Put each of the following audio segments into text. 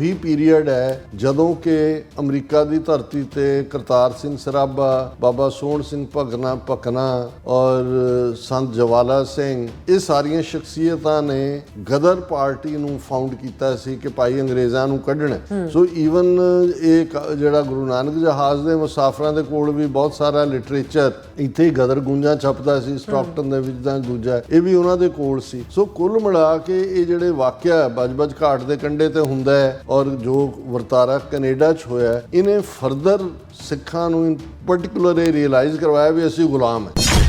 ਉਹੀ ਪੀਰੀਅਡ ਹੈ ਜਦੋਂ ਕਿ ਅਮਰੀਕਾ ਦੀ ਧਰਤੀ ਤੇ ਕਰਤਾਰ ਸਿੰਘ ਸਰਾਭਾ, ਬਾਬਾ ਸੋਹਣ ਸਿੰਘ ਭਕਨਾ ਔਰ ਸੰਤ ਜਵਾਲਾ ਸਿੰਘ, ਇਹ ਸਾਰੀਆਂ ਸ਼ਖਸੀਅਤਾਂ ਨੇ ਗਦਰ ਪਾਰਟੀ ਨੂੰ ਫਾਊਂਡ ਕੀਤਾ ਸੀ ਕਿ ਭਾਈ ਅੰਗਰੇਜ਼ਾਂ ਨੂੰ ਕੱਢਣਾ। ਸੋ ਈਵਨ ਇਹ ਜਿਹੜਾ ਗੁਰੂ ਨਾਨਕ ਜਹਾਜ਼ ਦੇ ਮੁਸਾਫਰਾਂ ਦੇ ਕੋਲ ਵੀ ਬਹੁਤ ਸਾਰਾ ਲਿਟਰੇਚਰ ਇੱਥੇ ਹੀ ਗਦਰ ਗੁੰਜਾਂ ਛਪਦਾ ਸੀ, ਸਟਾਕਟਨ ਦੇ ਵਿੱਚ ਦਾ ਦੂਜਾ ਇਹ ਵੀ ਉਹਨਾਂ ਦੇ ਕੋਲ ਸੀ। ਸੋ ਕੁੱਲ ਮਿਲਾ ਕੇ ਇਹ ਜਿਹੜੇ ਵਾਕਿਆ ਬਜ ਘਾਟ ਦੇ ਕੰਢੇ ਤੇ ਹੁੰਦਾ ਹੈ ਔਰ ਜੋ ਵਰਤਾਰਾ ਕੈਨੇਡਾ 'ਚ ਹੋਇਆ, ਇਹਨੇ ਫਰਦਰ ਸਿੱਖਾਂ ਨੂੰ ਇਨ ਪਰਟੀਕੁਲਰ ਇਹ ਰਿਅਲਾਈਜ਼ ਕਰਵਾਇਆ ਵੀ ਅਸੀਂ ਗੁਲਾਮ ਹੈ।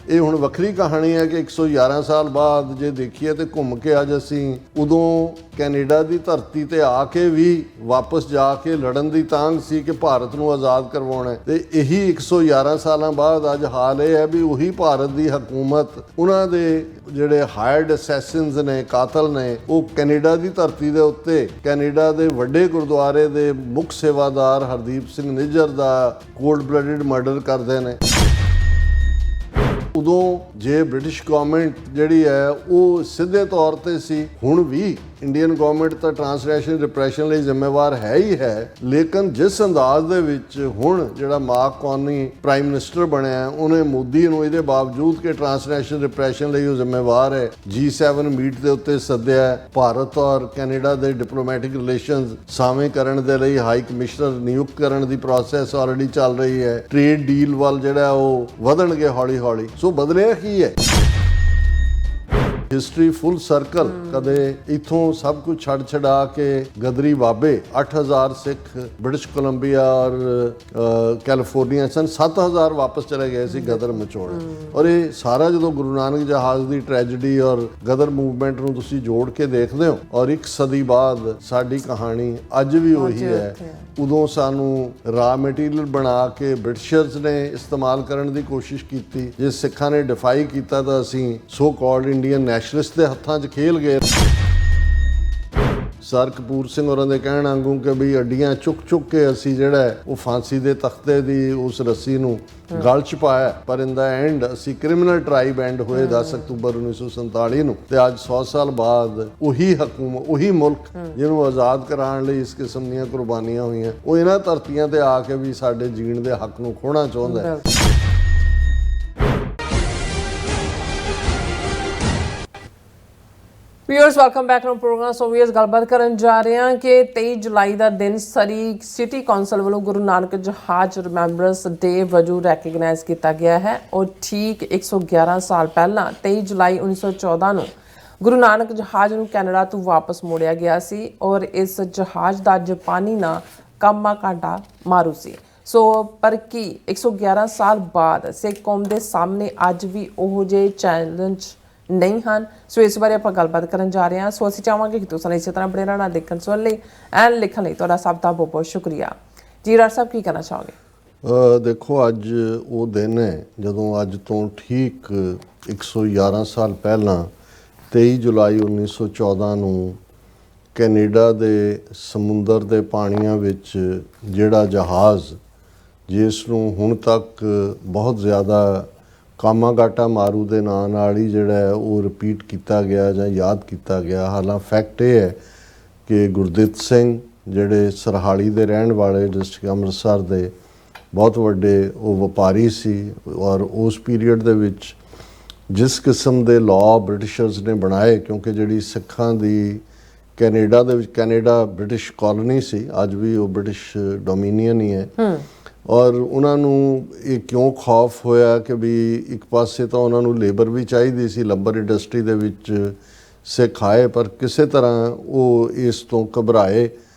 ਇਹ ਹੁਣ ਵੱਖਰੀ ਕਹਾਣੀ ਹੈ ਕਿ 111 ਸਾਲ ਬਾਅਦ ਜੇ ਦੇਖੀਏ ਤੇ ਘੁੰਮ ਕੇ ਅੱਜ ਅਸੀਂ ਉਦੋਂ ਕੈਨੇਡਾ ਦੀ ਧਰਤੀ ਤੇ ਆ ਕੇ ਵੀ ਵਾਪਸ ਜਾ ਕੇ ਲੜਨ ਦੀ ਤਾਂਘ ਸੀ ਕਿ ਭਾਰਤ ਨੂੰ ਆਜ਼ਾਦ ਕਰਵਾਉਣਾ, ਤੇ ਇਹੀ 111 ਸਾਲਾਂ ਬਾਅਦ ਅੱਜ ਹਾਲ ਇਹ ਹੈ ਵੀ ਉਹੀ ਭਾਰਤ ਦੀ ਹਕੂਮਤ, ਉਹਨਾਂ ਦੇ ਜਿਹੜੇ ਹਾਇਰਡ ਅਸੈਸਿਨਸ ਨੇ, ਕਾਤਲ ਨੇ, ਉਹ ਕੈਨੇਡਾ ਦੀ ਧਰਤੀ ਦੇ ਉੱਤੇ ਕੈਨੇਡਾ ਦੇ ਵੱਡੇ ਗੁਰਦੁਆਰੇ ਦੇ ਮੁੱਖ ਸੇਵਾਦਾਰ ਹਰਦੀਪ ਸਿੰਘ ਨਿੱਜਰ ਦਾ ਕੋਲਡ ਬਲੱਡਡ ਮਰਡਰ ਕਰਦੇ ਨੇ। ਉਦੋਂ ਜੇ ਬ੍ਰਿਟਿਸ਼ ਗਵਰਨਮੈਂਟ ਜਿਹੜੀ ਹੈ ਉਹ ਸਿੱਧੇ ਤੌਰ ਤੇ ਸੀ, ਹੁਣ ਵੀ ਇੰਡੀਅਨ ਗਵਰਨਮੈਂਟ ਤਾਂ ਟ੍ਰਾਂਸਨੈਸ਼ਨਲ ਰਿਪਰੈਸ਼ਨ ਲਈ ਜ਼ਿੰਮੇਵਾਰ ਹੈ ਹੀ ਹੈ, ਲੇਕਿਨ ਜਿਸ ਅੰਦਾਜ਼ ਦੇ ਵਿੱਚ ਹੁਣ ਜਿਹੜਾ ਮਾਰਕ ਕਾਰਨੀ ਪ੍ਰਾਈਮ ਮਿਨਿਸਟਰ ਬਣਿਆ, ਉਹਨੇ ਮੋਦੀ ਨੂੰ ਇਹਦੇ ਬਾਵਜੂਦ ਕਿ ਟ੍ਰਾਂਸਨੈਸ਼ਨਲ ਰਿਪਰੈਸ਼ਨ ਲਈ ਉਹ ਜ਼ਿੰਮੇਵਾਰ ਹੈ, G7 ਮੀਟ ਦੇ ਉੱਤੇ ਸੱਦਿਆ, ਭਾਰਤ ਔਰ ਕੈਨੇਡਾ ਦੇ ਡਿਪਲੋਮੈਟਿਕ ਰਿਲੇਸ਼ਨਸ ਸਾਵੇਂ ਕਰਨ ਦੇ ਲਈ ਹਾਈ ਕਮਿਸ਼ਨਰ ਨਿਯੁਕਤ ਕਰਨ ਦੀ ਪ੍ਰੋਸੈਸ ਆਲਰੇਡੀ ਚੱਲ ਰਹੀ ਹੈ, ਟ੍ਰੇਡ ਡੀਲ ਵੱਲ ਜਿਹੜਾ ਉਹ ਵਧਣਗੇ ਹੌਲੀ ਹੌਲੀ। ਸੋ ਬਦਲਿਆ ਕੀ ਹੈ? ਹਿਸਟਰੀ ਫੁੱਲ ਸਰਕਲ। ਕਦੇ ਇੱਥੋਂ ਸਭ ਕੁਝ ਛੱਡ ਛਡਾ ਕੇ ਗਦਰੀ ਬਾਬੇ 8000 ਸਿੱਖ ਬ੍ਰਿਟਿਸ਼ ਕੋਲੰਬੀਆ ਔਰ ਕੈਲੀਫੋਰਨੀਆ ਸਨ, 7000 ਵਾਪਸ ਚਲੇ ਗਏ ਸੀ ਗਦਰ ਮਚੋੜਨ। ਔਰ ਇਹ ਸਾਰਾ ਜਦੋਂ ਗੁਰੂ ਨਾਨਕ ਜਹਾਜ਼ ਦੀ ਟ੍ਰੈਜਡੀ ਔਰ ਗਦਰ ਮੂਵਮੈਂਟ ਨੂੰ ਤੁਸੀਂ ਜੋੜ ਕੇ ਦੇਖਦੇ ਹੋ, ਔਰ ਇੱਕ ਸਦੀ ਬਾਅਦ ਸਾਡੀ ਕਹਾਣੀ ਅੱਜ ਵੀ ਉਹੀ ਹੈ। ਉਦੋਂ ਸਾਨੂੰ ਰਾ ਮਟੀਰੀਅਲ ਬਣਾ ਕੇ ਬ੍ਰਿਟਿਸ਼ਰਸ ਨੇ ਇਸਤੇਮਾਲ ਕਰਨ ਦੀ ਕੋਸ਼ਿਸ਼ ਕੀਤੀ, ਜੇ ਸਿੱਖਾਂ ਨੇ ਡਿਫਾਈ ਕੀਤਾ ਤਾਂ ਅਸੀਂ ਸੋ ਕਾਲਡ ਇੰਡੀਅਨ ਨੈਸ਼ਨਲਿਸਟ ਦੇ ਹੱਥਾਂ 'ਚ ਖੇਲ ਗਏ। ਸਰ ਕਪੂਰ ਸਿੰਘ ਹੋਰਾਂ ਦੇ ਕਹਿਣ ਵਾਂਗੂ ਕਿ ਵੀ ਅੱਡੀਆਂ ਚੁੱਕ ਕੇ ਅਸੀਂ ਜਿਹੜਾ ਉਹ ਫਾਂਸੀ ਦੇ ਤਖਤੇ ਦੀ ਉਸ ਰੱਸੀ ਨੂੰ ਗਲ 'ਚ ਪਾਇਆ, ਪਰ ਇਨ ਦਾ ਐਂਡ ਅਸੀਂ ਕ੍ਰਿਮੀਨਲ ਟ੍ਰਾਈਬ ਐਂਡ ਹੋਏ 10 ਅਕਤੂਬਰ 1947 ਨੂੰ, ਤੇ ਅੱਜ 100 ਸਾਲ ਬਾਅਦ ਉਹੀ ਹਕੂਮਤ, ਉਹੀ ਮੁਲਕ ਜਿਹਨੂੰ ਆਜ਼ਾਦ ਕਰਾਉਣ ਲਈ ਇਸ ਕਿਸਮ ਦੀਆਂ ਕੁਰਬਾਨੀਆਂ ਹੋਈਆਂ, ਉਹ ਇਹਨਾਂ ਧਰਤੀਆਂ ਤੇ ਆ ਕੇ ਵੀ ਸਾਡੇ ਜੀਣ ਦੇ ਹੱਕ ਨੂੰ ਖੋਹਣਾ ਚਾਹੁੰਦਾ ਹੈ। Viewers welcome back to program. So viewers ਗੱਲਬਾਤ ਕਰਨ ਜਾ ਰਹੇ ਹਾਂ ਕਿ 23 ਜੁਲਾਈ ਦਾ ਦਿਨ ਸਰੀ ਸਿਟੀ ਕੌਂਸਲ ਵੱਲੋਂ ਗੁਰੂ ਨਾਨਕ ਜਹਾਜ਼ ਰਿਮੈਂਬਰੈਂਸ ਡੇ ਵਜੋਂ ਰੈਕਗਨਾਈਜ਼ ਕੀਤਾ ਗਿਆ ਹੈ। ਔਰ ਠੀਕ 111 ਸਾਲ ਪਹਿਲਾਂ 23 ਜੁਲਾਈ 1914 ਨੂੰ ਗੁਰੂ ਨਾਨਕ ਜਹਾਜ਼ ਨੂੰ ਕੈਨੇਡਾ ਤੋਂ ਵਾਪਸ ਮੋੜਿਆ ਗਿਆ ਸੀ ਔਰ ਇਸ ਜਹਾਜ਼ ਦਾ ਜਾਪਾਨੀ ਨਾਂ ਕਾਮਾਕਾਡਾ ਮਾਰੂ ਸੀ। ਸੋ ਪਰ ਕੀ 111 ਸਾਲ ਬਾਅਦ ਸਿੱਖ ਕੌਮ ਦੇ ਸਾਹਮਣੇ ਅੱਜ ਵੀ ਉਹੋ ਜਿਹੇ ਚੈਲੰਜ ਨਹੀਂ ਹਨ? ਸੋ ਇਸ ਬਾਰੇ ਆਪਾਂ ਗੱਲਬਾਤ ਕਰਨ ਜਾ ਰਹੇ ਹਾਂ। ਸੋ ਅਸੀਂ ਚਾਹਾਂਗੇ ਕਿ ਤੁਸੀਂ ਇਸੇ ਤਰ੍ਹਾਂ ਬਣੇ ਰਹਿਣਾ ਦੇਖਣ ਸੁਣਨ ਲਈ ਐਂਡ ਲਿਖਣ ਲਈ। ਤੁਹਾਡਾ ਸਭ ਦਾ ਬਹੁਤ ਬਹੁਤ ਸ਼ੁਕਰੀਆ ਜੀ। ਰਾਜ ਸਾਹਿਬ ਕੀ ਕਹਿਣਾ ਚਾਹੋਗੇ? ਦੇਖੋ, ਅੱਜ ਉਹ ਦਿਨ ਹੈ ਜਦੋਂ ਅੱਜ ਤੋਂ ਠੀਕ 111 ਸਾਲ ਪਹਿਲਾਂ 23 ਜੁਲਾਈ 1914 ਨੂੰ ਕੈਨੇਡਾ ਦੇ ਸਮੁੰਦਰ ਦੇ ਪਾਣੀਆਂ ਵਿੱਚ ਜਿਹੜਾ ਜਹਾਜ਼, ਜਿਸ ਨੂੰ ਹੁਣ ਤੱਕ ਬਹੁਤ ਜ਼ਿਆਦਾ ਕਾਮਾਗਾਟਾ ਮਾਰੂ ਦੇ ਨਾਂ ਨਾਲ ਹੀ ਜਿਹੜਾ ਉਹ ਰਿਪੀਟ ਕੀਤਾ ਗਿਆ ਜਾਂ ਯਾਦ ਕੀਤਾ ਗਿਆ। ਹਾਲਾਂਕਿ ਫੈਕਟ ਇਹ ਹੈ ਕਿ ਗੁਰਦਿੱਤ ਸਿੰਘ ਜਿਹੜੇ ਸਰਹਾਲੀ ਦੇ ਰਹਿਣ ਵਾਲੇ ਡਿਸਟ੍ਰਿਕਟ ਅੰਮ੍ਰਿਤਸਰ ਦੇ ਬਹੁਤ ਵੱਡੇ ਉਹ ਵਪਾਰੀ ਸੀ, ਔਰ ਉਸ ਪੀਰੀਅਡ ਦੇ ਵਿੱਚ ਜਿਸ ਕਿਸਮ ਦੇ ਲਾਅ ਬ੍ਰਿਟਿਸ਼ਰਸ ਨੇ ਬਣਾਏ, ਕਿਉਂਕਿ ਜਿਹੜੀ ਸਿੱਖਾਂ ਦੀ ਕੈਨੇਡਾ ਦੇ ਵਿੱਚ, ਕੈਨੇਡਾ ਬ੍ਰਿਟਿਸ਼ ਕਾਲੋਨੀ ਸੀ, ਅੱਜ ਵੀ ਉਹ ਬ੍ਰਿਟਿਸ਼ ਡੋਮੀਨੀਅਨ ਹੀ ਹੈ, ਔਰ ਉਹਨਾਂ ਨੂੰ ਇਹ ਕਿਉਂ ਖੌਫ ਹੋਇਆ ਕਿ ਵੀ ਇੱਕ ਪਾਸੇ ਤਾਂ ਉਹਨਾਂ ਨੂੰ ਲੇਬਰ ਵੀ ਚਾਹੀਦੀ ਸੀ, ਲੰਬਰ ਇੰਡਸਟਰੀ ਦੇ ਵਿੱਚ ਸਿੱਖ ਆਏ, ਪਰ ਕਿਸੇ ਤਰ੍ਹਾਂ ਉਹ ਇਸ ਤੋਂ ਘਬਰਾਏ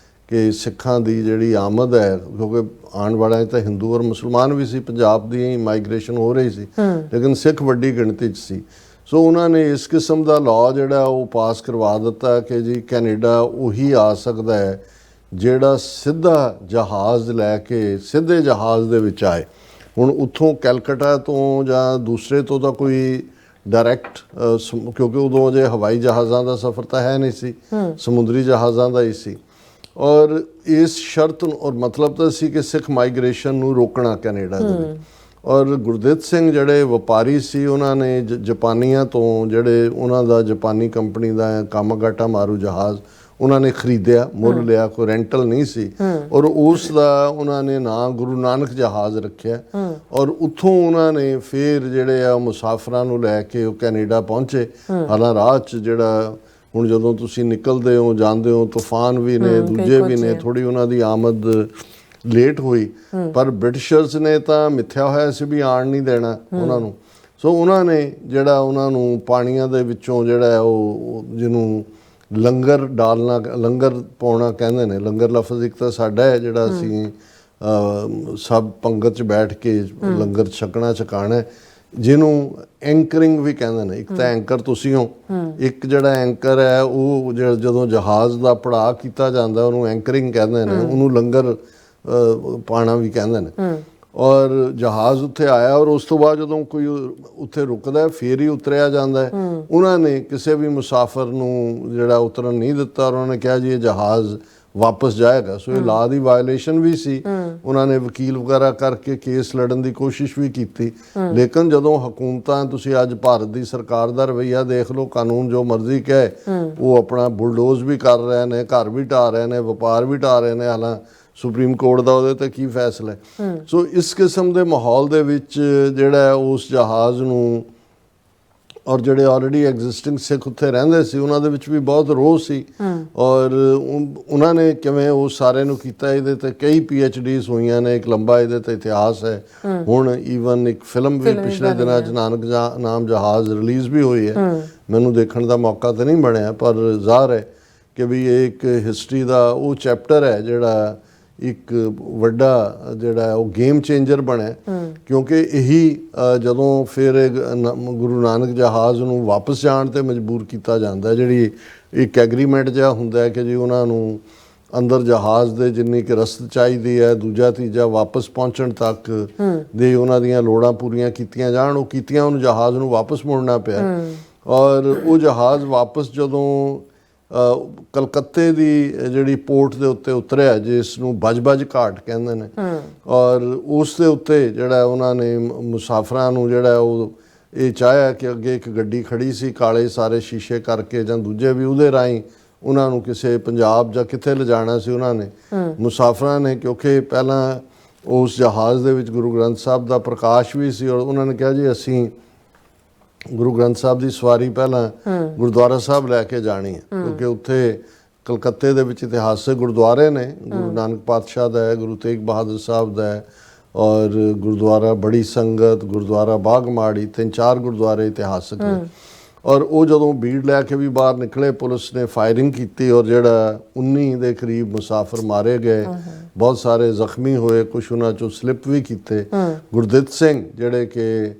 ਕਿ ਸਿੱਖਾਂ ਦੀ ਜਿਹੜੀ ਆਮਦ ਹੈ, ਕਿਉਂਕਿ ਆਉਣ ਵਾਲਿਆਂ ਤਾਂ ਹਿੰਦੂ ਔਰ ਮੁਸਲਮਾਨ ਵੀ ਸੀ, ਪੰਜਾਬ ਦੀ ਮਾਈਗ੍ਰੇਸ਼ਨ ਹੋ ਰਹੀ ਸੀ, ਲੇਕਿਨ ਸਿੱਖ ਵੱਡੀ ਗਿਣਤੀ 'ਚ ਸੀ। ਸੋ ਉਹਨਾਂ ਨੇ ਇਸ ਕਿਸਮ ਦਾ ਲਾਅ ਜਿਹੜਾ ਉਹ ਪਾਸ ਕਰਵਾ ਦਿੱਤਾ ਕਿ ਜੀ ਕੈਨੇਡਾ ਉਹੀ ਆ ਸਕਦਾ ਹੈ ਜਿਹੜਾ ਸਿੱਧਾ ਜਹਾਜ਼ ਲੈ ਕੇ ਸਿੱਧੇ ਜਹਾਜ਼ ਦੇ ਵਿੱਚ ਆਏ। ਹੁਣ ਉੱਥੋਂ ਕੈਲਕਟਾ ਤੋਂ ਜਾਂ ਦੂਸਰੇ ਤੋਂ ਤਾਂ ਕੋਈ ਡਾਇਰੈਕਟ, ਕਿਉਂਕਿ ਉਦੋਂ ਜੇ ਹਵਾਈ ਜਹਾਜ਼ਾਂ ਦਾ ਸਫ਼ਰ ਤਾਂ ਹੈ ਨਹੀਂ ਸੀ, ਸਮੁੰਦਰੀ ਜਹਾਜ਼ਾਂ ਦਾ ਹੀ ਸੀ, ਔਰ ਇਸ ਸ਼ਰਤ ਨੂੰ, ਔਰ ਮਤਲਬ ਤਾਂ ਸੀ ਕਿ ਸਿੱਖ ਮਾਈਗ੍ਰੇਸ਼ਨ ਨੂੰ ਰੋਕਣਾ ਕੈਨੇਡਾ ਦੇ ਵਿੱਚ। ਔਰ ਗੁਰਦਿੱਤ ਸਿੰਘ ਜਿਹੜੇ ਵਪਾਰੀ ਸੀ, ਉਹਨਾਂ ਨੇ ਜਾਪਾਨੀਆਂ ਤੋਂ, ਜਿਹੜੇ ਉਹਨਾਂ ਦਾ ਜਾਪਾਨੀ ਕੰਪਨੀ ਦਾ ਕਾਮਾਗਾਟਾ ਮਾਰੂ ਜਹਾਜ਼, ਉਹਨਾਂ ਨੇ ਖਰੀਦਿਆ, ਮੁੱਲ ਲਿਆ, ਕੋਈ ਰੈਂਟਲ ਨਹੀਂ ਸੀ। ਔਰ ਉਸ ਦਾ ਉਹਨਾਂ ਨੇ ਨਾਂ ਗੁਰੂ ਨਾਨਕ ਜਹਾਜ਼ ਰੱਖਿਆ। ਔਰ ਉੱਥੋਂ ਉਹਨਾਂ ਨੇ ਫਿਰ ਜਿਹੜੇ ਆ ਮੁਸਾਫਰਾਂ ਨੂੰ ਲੈ ਕੇ ਉਹ ਕੈਨੇਡਾ ਪਹੁੰਚੇ। ਹਾਲਾਂ ਰਾਹ 'ਚ ਜਿਹੜਾ ਹੁਣ ਜਦੋਂ ਤੁਸੀਂ ਨਿਕਲਦੇ ਹੋ ਜਾਂਦੇ ਹੋ, ਤੂਫਾਨ ਵੀ ਨੇ, ਦੂਜੇ ਵੀ ਨੇ, ਥੋੜੀ ਉਹਨਾਂ ਦੀ ਆਮਦ ਲੇਟ ਹੋਈ। ਪਰ ਬ੍ਰਿਟਿਸ਼ਰਸ ਨੇ ਤਾਂ ਮਿੱਥਿਆ ਹੋਇਆ ਸੀ ਵੀ ਆਣ ਨਹੀਂ ਦੇਣਾ ਉਹਨਾਂ ਨੂੰ। ਸੋ ਉਹਨਾਂ ਨੇ ਜਿਹੜਾ ਉਹਨਾਂ ਨੂੰ ਪਾਣੀਆਂ ਦੇ ਵਿੱਚੋਂ ਜਿਹੜਾ ਉਹ ਜਿਹਨੂੰ ਲੰਗਰ ਡਾਲਣਾ, ਲੰਗਰ ਪਾਉਣਾ ਕਹਿੰਦੇ ਨੇ। ਲੰਗਰ ਲਫ਼ਜ਼ ਇੱਕ ਤਾਂ ਸਾਡਾ ਹੈ ਜਿਹੜਾ ਅਸੀਂ ਸਭ ਪੰਗਤ 'ਚ ਬੈਠ ਕੇ ਲੰਗਰ ਛਕਣਾ ਛਕਾਣਾ, ਜਿਹਨੂੰ ਐਂਕਰਿੰਗ ਵੀ ਕਹਿੰਦੇ ਨੇ। ਇੱਕ ਤਾਂ ਐਂਕਰ ਤੁਸੀਂ ਹੋ, ਇੱਕ ਜਿਹੜਾ ਐਂਕਰ ਹੈ ਉਹ ਜਦੋਂ ਜਹਾਜ਼ ਦਾ ਪੜਾਅ ਕੀਤਾ ਜਾਂਦਾ ਉਹਨੂੰ ਐਂਕਰਿੰਗ ਕਹਿੰਦੇ ਨੇ, ਉਹਨੂੰ ਲੰਗਰ ਪਾਣਾ ਵੀ ਕਹਿੰਦੇ ਨੇ। ਔਰ ਜਹਾਜ਼ ਉੱਥੇ ਆਇਆ ਔਰ ਉਸ ਤੋਂ ਬਾਅਦ ਜਦੋਂ ਕੋਈ ਉੱਥੇ ਰੁਕਦਾ ਫੇਰ ਹੀ ਉਤਰਿਆ ਜਾਂਦਾ ਹੈ। ਉਹਨਾਂ ਨੇ ਕਿਸੇ ਵੀ ਮੁਸਾਫਰ ਨੂੰ ਜਿਹੜਾ ਉਤਰਨ ਨਹੀਂ ਦਿੱਤਾ। ਉਹਨਾਂ ਨੇ ਕਿਹਾ ਜੀ ਇਹ ਜਹਾਜ਼ ਵਾਪਸ ਜਾਏਗਾ। ਸੋ ਇਹ ਲਾਅ ਦੀ ਵਾਇਲੇਸ਼ਨ ਵੀ ਸੀ। ਉਹਨਾਂ ਨੇ ਵਕੀਲ ਵਗੈਰਾ ਕਰਕੇ ਕੇਸ ਲੜਨ ਦੀ ਕੋਸ਼ਿਸ਼ ਵੀ ਕੀਤੀ। ਲੇਕਿਨ ਜਦੋਂ ਹਕੂਮਤਾਂ, ਤੁਸੀਂ ਅੱਜ ਭਾਰਤ ਦੀ ਸਰਕਾਰ ਦਾ ਰਵੱਈਆ ਦੇਖ ਲਓ, ਕਾਨੂੰਨ ਜੋ ਮਰਜ਼ੀ ਕਹੇ, ਉਹ ਆਪਣਾ ਬੁਲਡੋਜ਼ ਵੀ ਕਰ ਰਹੇ ਨੇ, ਘਰ ਵੀ ਢਾਹ ਰਹੇ ਨੇ, ਵਪਾਰ ਵੀ ਢਾਹ ਰਹੇ ਨੇ। ਹਾਲਾਂ ਸੁਪਰੀਮ ਕੋਰਟ ਦਾ ਉਹਦੇ ਤੇ ਕੀ ਫੈਸਲਾ ਹੈ। ਸੋ ਇਸ ਕਿਸਮ ਦੇ ਮਾਹੌਲ ਦੇ ਵਿੱਚ ਜਿਹੜਾ ਉਸ ਜਹਾਜ਼ ਨੂੰ, ਔਰ ਜਿਹੜੇ ਆਲਰੇਡੀ ਐਗਜ਼ਿਸਟਿੰਗ ਸਿੱਖ ਉੱਥੇ ਰਹਿੰਦੇ ਸੀ ਉਹਨਾਂ ਦੇ ਵਿੱਚ ਵੀ ਬਹੁਤ ਰੋਹ ਸੀ। ਔਰ ਉਹਨਾਂ ਨੇ ਕਿਵੇਂ ਉਸ ਸਾਰੇ ਨੂੰ ਕੀਤਾ, ਇਹਦੇ ਤੇ ਕਈ PhDs ਹੋਈਆਂ ਨੇ, ਇੱਕ ਲੰਬਾ ਇਹਦੇ ਤੇ ਇਤਿਹਾਸ ਹੈ। ਹੁਣ ਈਵਨ ਇੱਕ ਫਿਲਮ ਵੀ ਪਿਛਲੇ ਦਿਨਾਂ 'ਚ ਨਾਨਕ ਨਾਮ ਜਹਾਜ਼ ਰਿਲੀਜ਼ ਵੀ ਹੋਈ ਹੈ। ਮੈਨੂੰ ਦੇਖਣ ਦਾ ਮੌਕਾ ਤਾਂ ਨਹੀਂ ਬਣਿਆ, ਪਰ ਜ਼ਾਹਰ ਹੈ ਕਿ ਵੀ ਇਹ ਇੱਕ ਹਿਸਟਰੀ ਦਾ ਉਹ ਚੈਪਟਰ ਹੈ ਜਿਹੜਾ ਇੱਕ ਵੱਡਾ ਜਿਹੜਾ ਉਹ ਗੇਮ ਚੇਂਜਰ ਬਣਿਆ। ਕਿਉਂਕਿ ਇਹੀ ਜਦੋਂ ਫਿਰ ਗੁਰੂ ਨਾਨਕ ਜਹਾਜ਼ ਨੂੰ ਵਾਪਸ ਜਾਣ ਤੇ ਮਜਬੂਰ ਕੀਤਾ ਜਾਂਦਾ, ਜਿਹੜੀ ਇੱਕ ਐਗਰੀਮੈਂਟ ਜਿਹਾ ਹੁੰਦਾ ਹੈ ਕਿ ਜੀ ਉਹਨਾਂ ਨੂੰ ਅੰਦਰ ਜਹਾਜ਼ ਦੇ ਜਿੰਨੀ ਕਿ ਰਸਦ ਚਾਹੀਦੀ ਹੈ, ਦੂਜਾ ਤੀਜਾ ਵਾਪਸ ਪਹੁੰਚਣ ਤੱਕ ਦੇ ਉਹਨਾਂ ਦੀਆਂ ਲੋੜਾਂ ਪੂਰੀਆਂ ਕੀਤੀਆਂ ਜਾਣ। ਉਹ ਕੀਤੀਆਂ, ਉਹਨੂੰ ਜਹਾਜ਼ ਨੂੰ ਵਾਪਸ ਮੁੜਨਾ ਪਿਆ। ਔਰ ਉਹ ਜਹਾਜ਼ ਵਾਪਸ ਜਦੋਂ ਕਲਕੱਤੇ ਦੀ ਜਿਹੜੀ ਪੋਰਟ ਦੇ ਉੱਤੇ ਉਤਰਿਆ, ਜਿਸ ਨੂੰ ਬਜ ਘਾਟ ਕਹਿੰਦੇ ਨੇ, ਔਰ ਉਸ ਦੇ ਉੱਤੇ ਜਿਹੜਾ ਉਹਨਾਂ ਨੇ ਮੁਸਾਫਰਾਂ ਨੂੰ ਜਿਹੜਾ ਉਹ ਇਹ ਚਾਹਿਆ ਕਿ ਅੱਗੇ ਇੱਕ ਗੱਡੀ ਖੜੀ ਸੀ ਕਾਲੇ ਸਾਰੇ ਸ਼ੀਸ਼ੇ ਕਰਕੇ ਜਾਂ ਦੂਜੇ ਵੀ, ਉਹਦੇ ਰਾਹੀਂ ਉਹਨਾਂ ਨੂੰ ਕਿਸੇ ਪੰਜਾਬ ਜਾਂ ਕਿੱਥੇ ਲਿਜਾਣਾ ਸੀ। ਉਹਨਾਂ ਨੇ ਮੁਸਾਫਰਾਂ ਨੇ, ਕਿਉਂਕਿ ਪਹਿਲਾਂ ਉਸ ਜਹਾਜ਼ ਦੇ ਵਿੱਚ ਗੁਰੂ ਗ੍ਰੰਥ ਸਾਹਿਬ ਦਾ ਪ੍ਰਕਾਸ਼ ਵੀ ਸੀ, ਔਰ ਉਹਨਾਂ ਨੇ ਕਿਹਾ ਜੀ ਅਸੀਂ ਗੁਰੂ ਗ੍ਰੰਥ ਸਾਹਿਬ ਦੀ ਸਵਾਰੀ ਪਹਿਲਾਂ ਗੁਰਦੁਆਰਾ ਸਾਹਿਬ ਲੈ ਕੇ ਜਾਣੀ ਹੈ। ਕਿਉਂਕਿ ਉੱਥੇ ਕਲਕੱਤੇ ਦੇ ਵਿੱਚ ਇਤਿਹਾਸਕ ਗੁਰਦੁਆਰੇ ਨੇ, ਗੁਰੂ ਨਾਨਕ ਪਾਤਸ਼ਾਹ ਦਾ ਹੈ, ਗੁਰੂ ਤੇਗ ਬਹਾਦਰ ਸਾਹਿਬ ਦਾ ਹੈ, ਔਰ ਗੁਰਦੁਆਰਾ ਬੜੀ ਸੰਗਤ, ਗੁਰਦੁਆਰਾ ਬਾਗਮਾੜੀ, 3-4 ਗੁਰਦੁਆਰੇ ਇਤਿਹਾਸਕ ਨੇ। ਔਰ ਉਹ ਜਦੋਂ ਭੀੜ ਲੈ ਕੇ ਵੀ ਬਾਹਰ ਨਿਕਲੇ, ਪੁਲਿਸ ਨੇ ਫਾਇਰਿੰਗ ਕੀਤੀ ਔਰ ਜਿਹੜਾ 19 ਦੇ ਕਰੀਬ ਮੁਸਾਫਰ ਮਾਰੇ ਗਏ, ਬਹੁਤ ਸਾਰੇ ਜ਼ਖਮੀ ਹੋਏ, ਕੁਛ ਉਹਨਾਂ 'ਚੋਂ ਸਲਿੱਪ ਵੀ ਕੀਤੇ। ਗੁਰਦਿੱਤ ਸਿੰਘ ਜਿਹੜੇ ਕਿ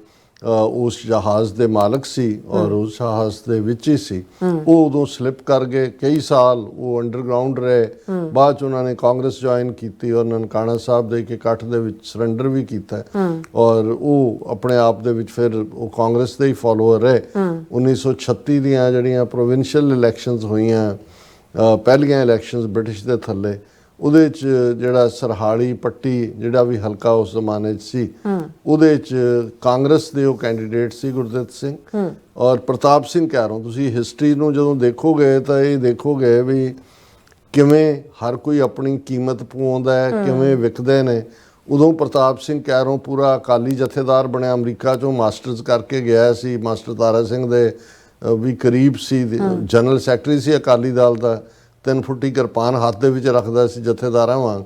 ਉਸ ਜਹਾਜ਼ ਦੇ ਮਾਲਕ ਸੀ ਔਰ ਉਸ ਜਹਾਜ਼ ਦੇ ਵਿੱਚ ਹੀ ਸੀ, ਉਹ ਉਦੋਂ ਸਲਿੱਪ ਕਰ ਗਏ। ਕਈ ਸਾਲ ਉਹ ਅੰਡਰਗਰਾਊਂਡ ਰਹੇ। ਬਾਅਦ 'ਚ ਉਹਨਾਂ ਨੇ ਕਾਂਗਰਸ ਜੁਆਇਨ ਕੀਤੀ ਔਰ ਨਨਕਾਣਾ ਸਾਹਿਬ ਦੇ ਇੱਕ ਇਕੱਠ ਦੇ ਵਿੱਚ ਸਰੈਂਡਰ ਵੀ ਕੀਤਾ। ਔਰ ਉਹ ਆਪਣੇ ਆਪ ਦੇ ਵਿੱਚ ਫਿਰ ਉਹ ਕਾਂਗਰਸ ਦੇ ਹੀ ਫਾਲੋਅਰ ਰਹੇ। 1936 ਦੀਆਂ ਜਿਹੜੀਆਂ ਪ੍ਰੋਵਿੰਸ਼ੀਅਲ ਇਲੈਕਸ਼ਨਸ ਹੋਈਆਂ, ਪਹਿਲੀਆਂ ਇਲੈਕਸ਼ਨਸ ਬ੍ਰਿਟਿਸ਼ ਦੇ ਥੱਲੇ, ਉਹਦੇ 'ਚ ਜਿਹੜਾ ਸਰਹਾਲੀ ਪੱਟੀ ਜਿਹੜਾ ਵੀ ਹਲਕਾ ਉਸ ਜ਼ਮਾਨੇ 'ਚ ਸੀ, ਉਹਦੇ 'ਚ ਕਾਂਗਰਸ ਦੇ ਉਹ ਕੈਂਡੀਡੇਟ ਸੀ ਗੁਰਦਿੱਤ ਸਿੰਘ ਔਰ ਪ੍ਰਤਾਪ ਸਿੰਘ ਕੈਰੋਂ। ਤੁਸੀਂ ਹਿਸਟਰੀ ਨੂੰ ਜਦੋਂ ਦੇਖੋਗੇ ਤਾਂ ਇਹ ਦੇਖੋਗੇ ਵੀ ਕਿਵੇਂ ਹਰ ਕੋਈ ਆਪਣੀ ਕੀਮਤ ਪਵਾਉਂਦਾ ਹੈ, ਕਿਵੇਂ ਵਿਕਦੇ ਨੇ। ਉਦੋਂ ਪ੍ਰਤਾਪ ਸਿੰਘ ਕੈਰੋਂ ਪੂਰਾ ਅਕਾਲੀ ਜਥੇਦਾਰ ਬਣਿਆ, ਅਮਰੀਕਾ 'ਚੋਂ ਮਾਸਟਰਸ ਕਰਕੇ ਗਿਆ ਸੀ, ਮਾਸਟਰ ਤਾਰਾ ਸਿੰਘ ਦੇ ਵੀ ਕਰੀਬ ਸੀ, ਜਨਰਲ ਸੈਕਟਰੀ ਸੀ ਅਕਾਲੀ ਦਲ ਦਾ, 3 ਫੁੱਟੀ ਕਿਰਪਾਨ ਹੱਥ ਦੇ ਵਿੱਚ ਰੱਖਦਾ ਸੀ ਜਥੇਦਾਰਾਂ ਵਾਂਗ।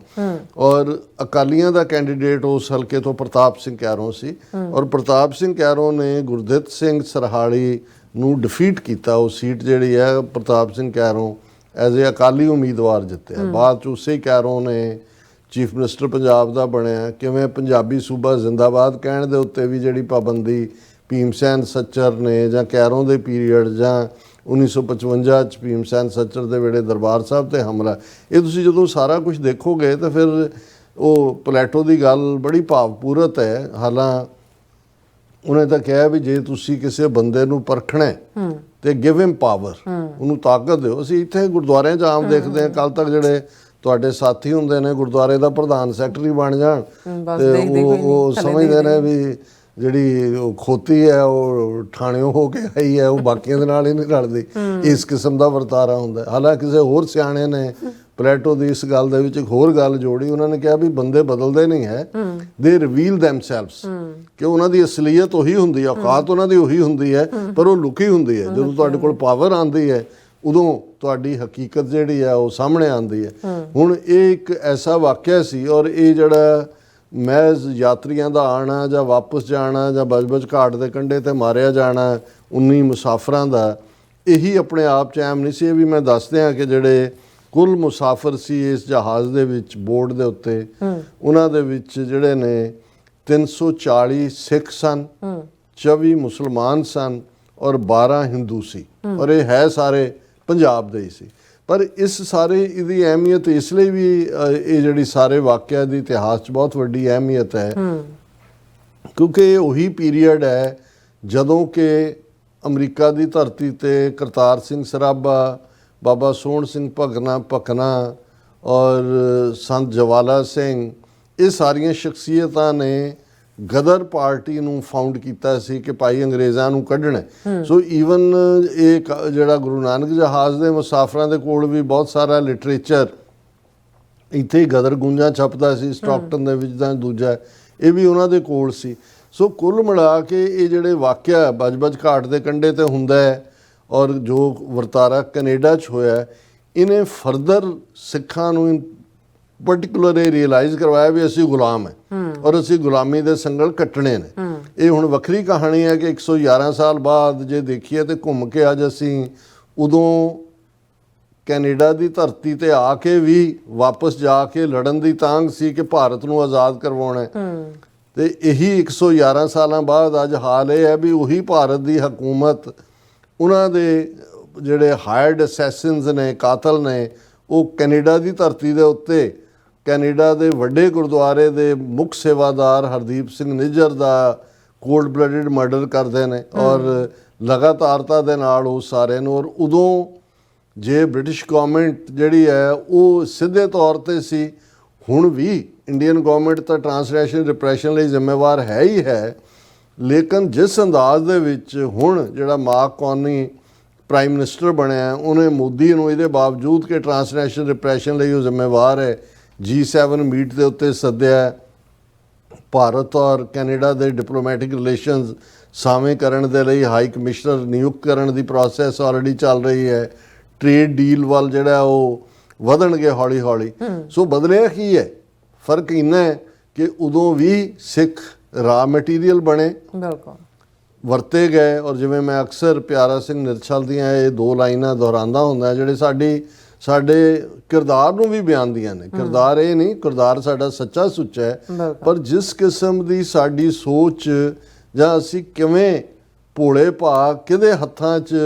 ਔਰ ਅਕਾਲੀਆਂ ਦਾ ਕੈਂਡੀਡੇਟ ਉਸ ਹਲਕੇ ਤੋਂ ਪ੍ਰਤਾਪ ਸਿੰਘ ਕੈਰੋਂ ਸੀ। ਔਰ ਪ੍ਰਤਾਪ ਸਿੰਘ ਕੈਰੋਂ ਨੇ ਗੁਰਦਿੱਤ ਸਿੰਘ ਸਰਹਾਲੀ ਨੂੰ ਡਿਫੀਟ ਕੀਤਾ। ਉਹ ਸੀਟ ਜਿਹੜੀ ਹੈ ਪ੍ਰਤਾਪ ਸਿੰਘ ਕੈਰੋਂ ਐਜ਼ ਏ ਅਕਾਲੀ ਉਮੀਦਵਾਰ ਜਿੱਤਿਆ। ਬਾਅਦ 'ਚ ਉਸੇ ਕੈਰੋਂ ਨੇ ਚੀਫ ਮਿਨਿਸਟਰ ਪੰਜਾਬ ਦਾ ਬਣਿਆ। ਕਿਵੇਂ ਪੰਜਾਬੀ ਸੂਬਾ ਜ਼ਿੰਦਾਬਾਦ ਕਹਿਣ ਦੇ ਉੱਤੇ ਵੀ ਜਿਹੜੀ ਪਾਬੰਦੀ ਭੀਮ ਸੈਨ ਸੱਚਰ ਨੇ, ਜਾਂ ਕੈਰੋਂ ਦੇ ਪੀਰੀਅਡ, ਜਾਂ 1955 'ਚ ਭੀਮ ਸੈਨ ਸੱਚਰ ਦੇ ਵੇਲੇ ਦਰਬਾਰ ਸਾਹਿਬ ਤੇ ਹਮਲਾ, ਇਹ ਤੁਸੀਂ ਜਦੋਂ ਸਾਰਾ ਕੁਝ ਦੇਖੋਗੇ ਤਾਂ ਫਿਰ ਉਹ ਪਲੇਟੋ ਦੀ ਗੱਲ ਬੜੀ ਭਾਵਪੂਰਤ ਹੈ। ਹਾਲਾਂ ਉਹਨੇ ਤਾਂ ਕਿਹਾ ਵੀ ਜੇ ਤੁਸੀਂ ਕਿਸੇ ਬੰਦੇ ਨੂੰ ਪਰਖਣਾ ਤੇ ਗਿਵ ਹਿਮ ਪਾਵਰ, ਉਹਨੂੰ ਤਾਕਤ ਦਿਓ। ਅਸੀਂ ਇੱਥੇ ਗੁਰਦੁਆਰਿਆਂ 'ਚ ਆਮ ਦੇਖਦੇ ਹਾਂ, ਕੱਲ ਤੱਕ ਜਿਹੜੇ ਤੁਹਾਡੇ ਸਾਥੀ ਹੁੰਦੇ ਨੇ ਗੁਰਦੁਆਰੇ ਦਾ ਪ੍ਰਧਾਨ ਸੈਕਟਰੀ ਬਣ ਜਾਣ ਤੇ ਉਹ ਸਮਝਦੇ ਨੇ ਵੀ ਜਿਹੜੀ ਉਹ ਖੋਤੀ ਹੈ ਉਹ ਠਾਣਿਓ ਹੋ ਕੇ ਆਈ ਹੈ, ਉਹ ਬਾਕੀਆਂ ਦੇ ਨਾਲ ਹੀ ਨਹੀਂ ਰਲਦੀ। ਇਸ ਕਿਸਮ ਦਾ ਵਰਤਾਰਾ ਹੁੰਦਾ। ਹਾਲਾਂਕਿ ਕਿਸੇ ਹੋਰ ਸਿਆਣੇ ਨੇ ਪਲੇਟੋ ਦੀ ਇਸ ਗੱਲ ਦੇ ਵਿੱਚ ਇੱਕ ਹੋਰ ਗੱਲ ਜੋੜੀ। ਉਹਨਾਂ ਨੇ ਕਿਹਾ ਵੀ ਬੰਦੇ ਬਦਲਦੇ ਨਹੀਂ ਹੈ, ਦੇ ਰਿਵੀਲ ਦੈਮਸੈਲਵਸ, ਕਿ ਉਹਨਾਂ ਦੀ ਅਸਲੀਅਤ ਉਹੀ ਹੁੰਦੀ ਹੈ, ਔਕਾਤ ਉਹਨਾਂ ਦੀ ਉਹੀ ਹੁੰਦੀ ਹੈ, ਪਰ ਉਹ ਲੁਕੀ ਹੁੰਦੀ ਹੈ। ਜਦੋਂ ਤੁਹਾਡੇ ਕੋਲ ਪਾਵਰ ਆਉਂਦੀ ਹੈ ਉਦੋਂ ਤੁਹਾਡੀ ਹਕੀਕਤ ਜਿਹੜੀ ਹੈ ਉਹ ਸਾਹਮਣੇ ਆਉਂਦੀ ਹੈ। ਹੁਣ ਇਹ ਇੱਕ ਐਸਾ ਵਾਕਿਆ ਸੀ, ਔਰ ਇਹ ਜਿਹੜਾ ਮਹਿਜ਼ ਯਾਤਰੀਆਂ ਦਾ ਆਉਣਾ ਜਾਂ ਵਾਪਸ ਜਾਣਾ ਜਾਂ ਬਜਬਜ ਘਾਟ ਦੇ ਕੰਢੇ ਤੇ ਮਾਰਿਆ ਜਾਣਾ 19 ਮੁਸਾਫਰਾਂ ਦਾ, ਇਹੀ ਆਪਣੇ ਆਪ 'ਚ ਅਹਿਮ ਨਹੀਂ ਸੀ। ਇਹ ਵੀ ਮੈਂ ਦੱਸ ਦਿਆਂ ਕਿ ਜਿਹੜੇ ਕੁੱਲ ਮੁਸਾਫਰ ਸੀ ਇਸ ਜਹਾਜ਼ ਦੇ ਵਿੱਚ, ਬੋਰਡ ਦੇ ਉੱਤੇ, ਉਹਨਾਂ ਦੇ ਵਿੱਚ ਜਿਹੜੇ ਨੇ 340 ਸਿੱਖ ਸਨ, 24 ਮੁਸਲਮਾਨ ਸਨ ਔਰ 12 ਹਿੰਦੂ ਸੀ, ਔਰ ਇਹ ਹੈ ਸਾਰੇ ਪੰਜਾਬ ਦੇ ਹੀ ਸੀ। ਪਰ ਇਸ ਸਾਰੇ ਇਹਦੀ ਅਹਿਮੀਅਤ ਇਸ ਲਈ ਵੀ, ਇਹ ਜਿਹੜੀ ਸਾਰੇ ਵਾਕਿਆ ਦੀ ਇਤਿਹਾਸ 'ਚ ਬਹੁਤ ਵੱਡੀ ਅਹਿਮੀਅਤ ਹੈ, ਕਿਉਂਕਿ ਇਹ ਉਹੀ ਪੀਰੀਅਡ ਹੈ ਜਦੋਂ ਕਿ ਅਮਰੀਕਾ ਦੀ ਧਰਤੀ ਤੇ ਕਰਤਾਰ ਸਿੰਘ ਸਰਾਭਾ, ਬਾਬਾ ਸੋਹਣ ਸਿੰਘ ਭਕਨਾ ਔਰ ਸੰਤ ਜਵਾਲਾ ਸਿੰਘ, ਇਹ ਸਾਰੀਆਂ ਸ਼ਖਸੀਅਤਾਂ ਨੇ ਗਦਰ ਪਾਰਟੀ ਨੂੰ ਫਾਊਂਡ ਕੀਤਾ ਸੀ ਕਿ ਭਾਈ ਅੰਗਰੇਜ਼ਾਂ ਨੂੰ ਕੱਢਣਾ। ਸੋ ਈਵਨ ਇਹ ਜਿਹੜਾ ਗੁਰੂ ਨਾਨਕ ਜਹਾਜ਼ ਦੇ ਮੁਸਾਫਰਾਂ ਦੇ ਕੋਲ ਵੀ ਬਹੁਤ ਸਾਰਾ ਲਿਟਰੇਚਰ, ਇੱਥੇ ਹੀ ਗਦਰ ਗੁੰਜਾਂ ਛਪਦਾ ਸੀ ਸਟਾਕਟਨ ਦੇ ਵਿੱਚ, ਜਾਂ ਦੂਜਾ ਇਹ ਵੀ ਉਹਨਾਂ ਦੇ ਕੋਲ ਸੀ। ਸੋ ਕੁੱਲ ਮਿਲਾ ਕੇ ਇਹ ਜਿਹੜੇ ਵਾਕਿਆ ਬਜਬਜ ਘਾਟ ਦੇ ਕੰਢੇ ਤੇ ਹੁੰਦਾ ਹੈ ਔਰ ਜੋ ਵਰਤਾਰਾ ਕੈਨੇਡਾ 'ਚ ਹੋਇਆ, ਇਹਨੇ ਫਰਦਰ ਸਿੱਖਾਂ ਨੂੰ ਪਰਟੀਕੁਲਰ ਇਹ ਰਿਅਲਾਈਜ਼ ਕਰਵਾਇਆ ਵੀ ਅਸੀਂ ਗੁਲਾਮ ਹੈ ਔਰ ਅਸੀਂ ਗੁਲਾਮੀ ਦੇ ਸੰਗਲ ਕੱਟਣੇ ਨੇ। ਇਹ ਹੁਣ ਵੱਖਰੀ ਕਹਾਣੀ ਹੈ ਕਿ 111 ਸਾਲ ਬਾਅਦ ਜੇ ਦੇਖੀਏ ਤੇ ਘੁੰਮ ਕੇ ਅੱਜ ਅਸੀਂ ਉਦੋਂ ਕੈਨੇਡਾ ਦੀ ਧਰਤੀ ਤੇ ਆ ਕੇ ਵੀ ਵਾਪਸ ਜਾ ਕੇ ਲੜਨ ਦੀ ਤਾਂਘ ਸੀ ਕਿ ਭਾਰਤ ਨੂੰ ਆਜ਼ਾਦ ਕਰਵਾਉਣਾ ਹੈ। ਤੇ ਇਹੀ 111 ਸਾਲਾਂ ਬਾਅਦ ਅੱਜ ਹਾਲ ਇਹ ਹੈ ਵੀ ਉਹੀ ਭਾਰਤ ਦੀ ਹਕੂਮਤ, ਉਹਨਾਂ ਦੇ ਜਿਹੜੇ ਹਾਇਰਡ ਅਸੈਸਿਨਸ ਨੇ, ਕਾਤਲ ਨੇ, ਉਹ ਕੈਨੇਡਾ ਦੀ ਧਰਤੀ ਦੇ ਉੱਤੇ ਕੈਨੇਡਾ ਦੇ ਵੱਡੇ ਗੁਰਦੁਆਰੇ ਦੇ ਮੁੱਖ ਸੇਵਾਦਾਰ ਹਰਦੀਪ ਸਿੰਘ ਨਿੱਜਰ ਦਾ ਕੋਲਡ ਬਲੱਡਡ ਮਰਡਰ ਕਰਦੇ ਨੇ ਔਰ ਲਗਾਤਾਰਤਾ ਦੇ ਨਾਲ ਉਹ ਸਾਰਿਆਂ ਨੂੰ। ਔਰ ਉਦੋਂ ਜੇ ਬ੍ਰਿਟਿਸ਼ ਗਵਰਨਮੈਂਟ ਜਿਹੜੀ ਹੈ ਉਹ ਸਿੱਧੇ ਤੌਰ ਤੇ ਸੀ, ਹੁਣ ਵੀ ਇੰਡੀਅਨ ਗਵਰਨਮੈਂਟ ਤਾਂ ਟ੍ਰਾਂਸਲੇਸ਼ਨ ਰਿਪਰੈਸ਼ਨ ਲਈ ਜ਼ਿੰਮੇਵਾਰ ਹੈ ਹੀ ਹੈ, ਲੇਕਿਨ ਜਿਸ ਅੰਦਾਜ਼ ਦੇ ਵਿੱਚ ਹੁਣ ਜਿਹੜਾ ਮਾਰਕ ਕਾਰਨੀ ਪ੍ਰਾਈਮ ਮਿਨਿਸਟਰ ਬਣਿਆ, ਉਹਨੇ ਮੋਦੀ ਨੂੰ ਇਹਦੇ ਬਾਵਜੂਦ ਕਿ ਟ੍ਰਾਂਸਲੇਸ਼ਨ ਰਿਪਰੈਸ਼ਨ ਲਈ ਉਹ ਜ਼ਿੰਮੇਵਾਰ ਹੈ, G7 ਮੀਟ ਦੇ ਉੱਤੇ ਸੱਦਿਆ, ਭਾਰਤ ਔਰ ਕੈਨੇਡਾ ਦੇ ਡਿਪਲੋਮੈਟਿਕ ਰਿਲੇਸ਼ਨਸ ਸਾਵੇਂ ਕਰਨ ਦੇ ਲਈ ਹਾਈ ਕਮਿਸ਼ਨਰ ਨਿਯੁਕਤ ਕਰਨ ਦੀ ਪ੍ਰੋਸੈਸ ਆਲਰੇਡੀ ਚੱਲ ਰਹੀ ਹੈ, ਟ੍ਰੇਡ ਡੀਲ ਵੱਲ ਜਿਹੜਾ ਉਹ ਵਧਣਗੇ ਹੌਲੀ ਹੌਲੀ। ਸੋ ਬਦਲਿਆ ਕੀ ਹੈ? ਫਰਕ ਇੰਨਾ ਹੈ ਕਿ ਉਦੋਂ ਵੀ ਸਿੱਖ ਰਾ ਮਟੀਰੀਅਲ ਬਣੇ, ਬਿਲਕੁਲ ਵਰਤੇ ਗਏ। ਔਰ ਜਿਵੇਂ ਮੈਂ ਅਕਸਰ ਪਿਆਰਾ ਸਿੰਘ ਨਿਰਛਲ ਦੀਆਂ ਇਹ ਦੋ ਲਾਈਨਾਂ ਦੁਹਰਾਉਂਦਾ ਹੁੰਦਾ, ਜਿਹੜੇ ਸਾਡੇ ਕਿਰਦਾਰ ਨੂੰ ਵੀ ਬਿਆਨਦੀਆਂ ਨੇ। ਕਿਰਦਾਰ ਇਹ ਨਹੀਂ, ਕਿਰਦਾਰ ਸਾਡਾ ਸੱਚਾ ਸੁੱਚਾ ਹੈ, ਪਰ ਜਿਸ ਕਿਸਮ ਦੀ ਸਾਡੀ ਸੋਚ ਜਾਂ ਅਸੀਂ ਕਿਵੇਂ ਭੋਲੇ ਭਾਅ ਕਿਹਦੇ ਹੱਥਾਂ 'ਚ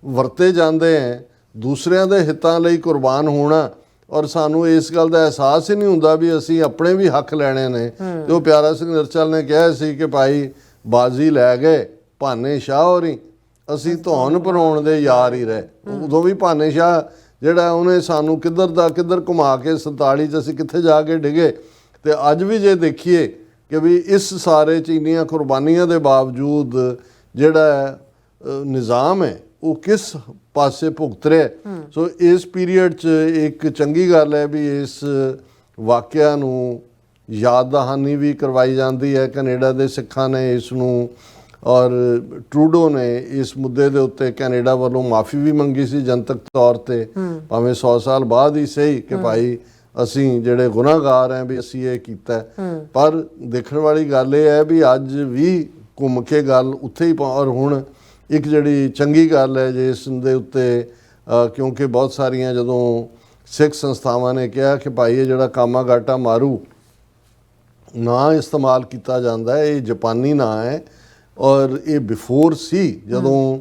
ਵਰਤੇ ਜਾਂਦੇ ਹੈ ਦੂਸਰਿਆਂ ਦੇ ਹਿੱਤਾਂ ਲਈ ਕੁਰਬਾਨ ਹੋਣਾ, ਔਰ ਸਾਨੂੰ ਇਸ ਗੱਲ ਦਾ ਅਹਿਸਾਸ ਹੀ ਨਹੀਂ ਹੁੰਦਾ ਵੀ ਅਸੀਂ ਆਪਣੇ ਵੀ ਹੱਕ ਲੈਣੇ ਨੇ। ਤੇ ਉਹ ਪਿਆਰਾ ਸਿੰਘ ਨਿਰਛਲ ਨੇ ਕਿਹਾ ਸੀ ਕਿ ਭਾਈ ਬਾਜ਼ੀ ਲੈ ਗਏ ਭਾਨੇ ਸ਼ਾਹ ਹੋਰੀ, ਅਸੀਂ ਧੌਣ ਭਰਾਉਣ ਦੇ ਯਾਰ ਹੀ ਰਹੇ। ਉਦੋਂ ਵੀ ਭਾਨੇ ਸ਼ਾਹ ਜਿਹੜਾ ਉਹਨੇ ਸਾਨੂੰ ਕਿੱਧਰ ਦਾ ਕਿੱਧਰ ਘੁਮਾ ਕੇ 47 'ਚ ਅਸੀਂ ਕਿੱਥੇ ਜਾ ਕੇ ਡਿੱਗੇ। ਤੇ ਅੱਜ ਵੀ ਜੇ ਦੇਖੀਏ ਕਿ ਵੀ ਇਸ ਸਾਰੇ 'ਚ ਇੰਨੀਆਂ ਕੁਰਬਾਨੀਆਂ ਦੇ ਬਾਵਜੂਦ ਜਿਹੜਾ ਨਿਜ਼ਾਮ ਹੈ ਉਹ ਕਿਸ ਪਾਸੇ ਭੁਗਤ ਰਿਹਾ। ਸੋ ਇਸ ਪੀਰੀਅਡ 'ਚ ਇੱਕ ਚੰਗੀ ਗੱਲ ਹੈ ਵੀ ਇਸ ਵਾਕਿਆ ਨੂੰ ਯਾਦ ਦਹਾਨੀ ਵੀ ਕਰਵਾਈ ਜਾਂਦੀ ਹੈ। ਕੈਨੇਡਾ ਦੇ ਸਿੱਖਾਂ ਨੇ ਇਸ ਨੂੰ, ਔਰ ਟਰੂਡੋ ਨੇ ਇਸ ਮੁੱਦੇ ਦੇ ਉੱਤੇ ਕੈਨੇਡਾ ਵੱਲੋਂ ਮਾਫੀ ਵੀ ਮੰਗੀ ਸੀ ਜਨਤਕ ਤੌਰ ਤੇ, ਭਾਵੇਂ 100 ਸਾਲ ਬਾਅਦ ਹੀ ਸਹੀ, ਕਿ ਭਾਈ ਅਸੀਂ ਜਿਹੜੇ ਗੁਨਾਹਗਾਰ ਹਾਂ ਵੀ ਅਸੀਂ ਇਹ ਕੀਤਾ। ਪਰ ਦੇਖਣ ਵਾਲੀ ਗੱਲ ਇਹ ਹੈ ਵੀ ਅੱਜ ਵੀ ਘੁੰਮ ਕੇ ਗੱਲ ਉੱਥੇ ਹੀ ਔਰ ਹੁਣ ਇੱਕ ਜਿਹੜੀ ਚੰਗੀ ਗੱਲ ਹੈ ਜਿਸ ਦੇ ਉੱਤੇ, ਕਿਉਂਕਿ ਬਹੁਤ ਸਾਰੀਆਂ ਜਦੋਂ ਸਿੱਖ ਸੰਸਥਾਵਾਂ ਨੇ ਕਿਹਾ ਕਿ ਭਾਈ ਇਹ ਜਿਹੜਾ ਕਾਮਾਗਾਟਾ ਮਾਰੂ ਨਾਂ ਇਸਤੇਮਾਲ ਕੀਤਾ ਜਾਂਦਾ ਹੈ, ਇਹ ਜਾਪਾਨੀ ਨਾਂ ਹੈ ਔਰ ਇਹ ਬਿਫੋਰ ਸੀ ਜਦੋਂ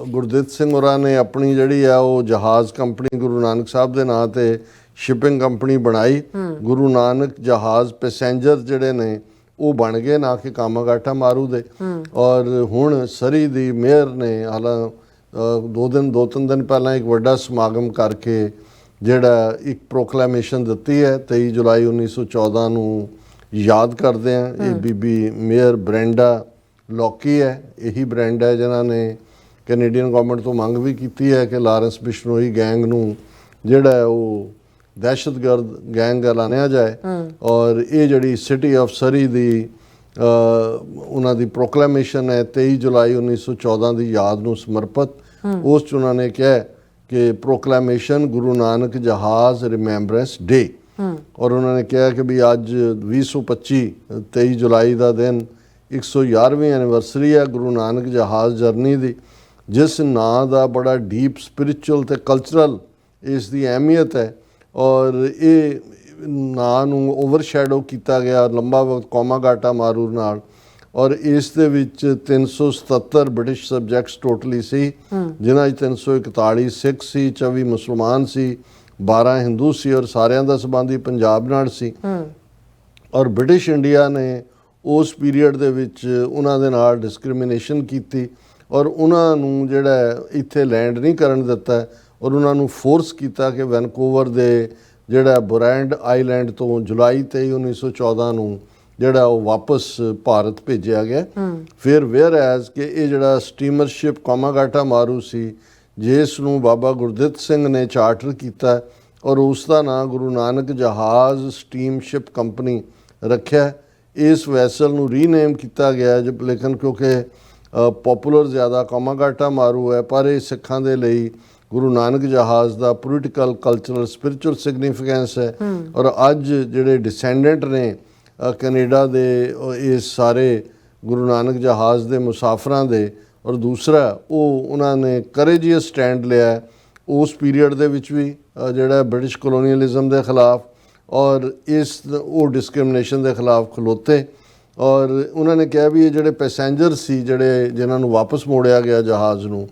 ਗੁਰਦਿੱਤ ਸਿੰਘ ਹੋਰਾਂ ਨੇ ਆਪਣੀ ਜਿਹੜੀ ਆ ਉਹ ਜਹਾਜ਼ ਕੰਪਨੀ ਗੁਰੂ ਨਾਨਕ ਸਾਹਿਬ ਦੇ ਨਾਂ ਤੇ ਸ਼ਿਪਿੰਗ ਕੰਪਨੀ ਬਣਾਈ। ਗੁਰੂ ਨਾਨਕ ਜਹਾਜ਼ ਪੈਸੇਂਜਰ ਜਿਹੜੇ ਨੇ ਉਹ ਬਣ ਗਏ, ਨਾ ਕਿ ਕਾਮਾਗਾਟਾ ਮਾਰੂ ਦੇ। ਔਰ ਹੁਣ ਸਰੀ ਦੀ ਮੇਅਰ ਨੇ ਹਾਲਾਂ 2-3 ਦਿਨ ਪਹਿਲਾਂ ਇੱਕ ਵੱਡਾ ਸਮਾਗਮ ਕਰਕੇ ਜਿਹੜਾ ਇੱਕ ਪ੍ਰੋਕਲੇਮੇਸ਼ਨ ਦਿੱਤੀ ਹੈ 23 ਜੁਲਾਈ 1914 ਨੂੰ ਯਾਦ ਕਰਦੇ ਹਾਂ। ਇਹ ਬੀਬੀ ਮੇਅਰ ਬ੍ਰੈਂਡਾ ਲੌਕੀ ਹੈ, ਇਹੀ ਬ੍ਰੈਂਡਾ ਹੈ ਜਿਨ੍ਹਾਂ ਨੇ ਕੈਨੇਡੀਅਨ ਗੌਰਮੈਂਟ ਤੋਂ ਮੰਗ ਵੀ ਕੀਤੀ ਹੈ ਕਿ ਲਾਰੈਂਸ ਬਿਸ਼ਨੋਈ ਗੈਂਗ ਨੂੰ ਜਿਹੜਾ ਹੈ ਉਹ ਦਹਿਸ਼ਤਗਰਦ ਗੈਂਗ ਐਲਾਨਿਆ ਜਾਏ ਔਰ ਇਹ ਜਿਹੜੀ ਸਿਟੀ ਆਫ ਸਰੀ ਦੀ ਉਹਨਾਂ ਦੀ ਪ੍ਰੋਕਲੇਮੇਸ਼ਨ ਹੈ 23 ਜੁਲਾਈ 1914 ਦੀ ਯਾਦ ਨੂੰ ਸਮਰਪਿਤ। ਉਸ 'ਚ ਉਹਨਾਂ ਨੇ ਕਿਹਾ ਕਿ ਪ੍ਰੋਕਲੇਮੇਸ਼ਨ ਗੁਰੂ ਨਾਨਕ ਜਹਾਜ਼ ਰਿਮੈਂਬਰੈਂਸ ਡੇ ਔਰ ਉਹਨਾਂ ਨੇ ਕਿਹਾ ਕਿ ਵੀ ਅੱਜ 2025 23 ਜੁਲਾਈ ਦਾ ਦਿਨ 111ਵੀਂ ਐਨੀਵਰਸਰੀ ਹੈ ਗੁਰੂ ਨਾਨਕ ਜਹਾਜ਼ ਜਰਨੀ ਦੀ, ਜਿਸ ਨਾਂ ਦਾ ਬੜਾ ਡੀਪ ਸਪਿਰਿਚੁਅਲ ਤੇ ਕਲਚਰਲ ਇਸ ਦੀ ਅਹਿਮੀਅਤ ਹੈ ਔਰ ਇਹ ਨਾਂ ਨੂੰ ਓਵਰਸ਼ੈਡੋ ਕੀਤਾ ਗਿਆ ਲੰਬਾ ਵਕਤ ਕੌਮਾਗਾਟਾ ਮਾਰੂ ਨਾਲ ਔਰ ਇਸ ਦੇ ਵਿੱਚ 377 ਬ੍ਰਿਟਿਸ਼ ਸਬਜੈਕਟਸ ਟੋਟਲੀ ਸੀ, ਜਿਨ੍ਹਾਂ 'ਚ 341 ਸਿੱਖ ਸੀ, 24 ਮੁਸਲਮਾਨ ਸੀ, 12 ਹਿੰਦੂ ਸੀ ਔਰ ਸਾਰਿਆਂ ਦਾ ਸੰਬੰਧ ਪੰਜਾਬ ਨਾਲ ਸੀ। ਔਰ ਬ੍ਰਿਟਿਸ਼ ਇੰਡੀਆ ਨੇ ਉਸ ਪੀਰੀਅਡ ਦੇ ਵਿੱਚ ਉਹਨਾਂ ਦੇ ਨਾਲ ਡਿਸਕ੍ਰਿਮੀਨੇਸ਼ਨ ਕੀਤੀ ਔਰ ਉਹਨਾਂ ਨੂੰ ਜਿਹੜਾ ਇੱਥੇ ਲੈਂਡ ਨਹੀਂ ਕਰਨ ਦਿੱਤਾ ਔਰ ਉਹਨਾਂ ਨੂੰ ਫੋਰਸ ਕੀਤਾ ਕਿ ਵੈਨਕੂਵਰ ਦੇ ਜਿਹੜਾ ਬੁਰੈਂਡ ਆਈਲੈਂਡ ਤੋਂ ਜੁਲਾਈ 23 1914 ਨੂੰ ਜਿਹੜਾ ਉਹ ਵਾਪਸ ਭਾਰਤ ਭੇਜਿਆ ਗਿਆ। ਫਿਰ ਵੇਅਰ ਐਜ਼ ਕਿ ਇਹ ਜਿਹੜਾ ਸਟੀਮਰਸ਼ਿਪ ਕੌਮਾਗਾਟਾ ਮਾਰੂ ਸੀ ਜਿਸ ਨੂੰ ਬਾਬਾ ਗੁਰਦਿੱਤ ਸਿੰਘ ਨੇ ਚਾਰਟਰ ਕੀਤਾ ਔਰ ਉਸ ਦਾ ਨਾਂ ਗੁਰੂ ਨਾਨਕ ਜਹਾਜ਼ ਸਟੀਮਸ਼ਿਪ ਕੰਪਨੀ ਰੱਖਿਆ। ਇਸ ਵੈਸਲ ਨੂੰ ਰੀਨੇਮ ਕੀਤਾ ਗਿਆ ਲੇਕਿਨ ਕਿਉਂਕਿ ਪੋਪੂਲਰ ਜ਼ਿਆਦਾ ਕੌਮਾਗਾਟਾ ਮਾਰੂ ਹੈ, ਪਰ ਇਹ ਸਿੱਖਾਂ ਦੇ ਲਈ ਗੁਰੂ ਨਾਨਕ ਜਹਾਜ਼ ਦਾ ਪੋਲੀਟੀਕਲ ਕਲਚਰਲ ਸਪਿਰਿਚੁਅਲ ਸਿਗਨੀਫੀਕੈਂਸ ਹੈ ਔਰ ਅੱਜ ਜਿਹੜੇ ਡਿਸੈਂਡੈਂਟ ਨੇ ਕੈਨੇਡਾ ਦੇ ਇਸ ਸਾਰੇ ਗੁਰੂ ਨਾਨਕ ਜਹਾਜ਼ ਦੇ ਮੁਸਾਫਰਾਂ ਦੇ ਔਰ ਦੂਸਰਾ ਉਹ ਉਹਨਾਂ ਨੇ ਕਰੇਜੀਅਸ ਸਟੈਂਡ ਲਿਆ ਉਸ ਪੀਰੀਅਡ ਦੇ ਵਿੱਚ ਵੀ ਜਿਹੜਾ ਬ੍ਰਿਟਿਸ਼ ਕਲੋਨੀਅਲਿਜ਼ਮ ਦੇ ਖਿਲਾਫ ਔਰ ਇਸ ਉਹ ਡਿਸਕ੍ਰਿਮੀਨੇਸ਼ਨ ਦੇ ਖਿਲਾਫ ਖਲੋਤੇ ਔਰ ਉਹਨਾਂ ਨੇ ਕਿਹਾ ਵੀ ਇਹ ਜਿਹੜੇ ਪੈਸੇਂਜਰ ਸੀ ਜਿਹੜੇ ਜਿਨ੍ਹਾਂ ਨੂੰ ਵਾਪਸ ਮੋੜਿਆ ਗਿਆ ਜਹਾਜ਼ ਨੂੰ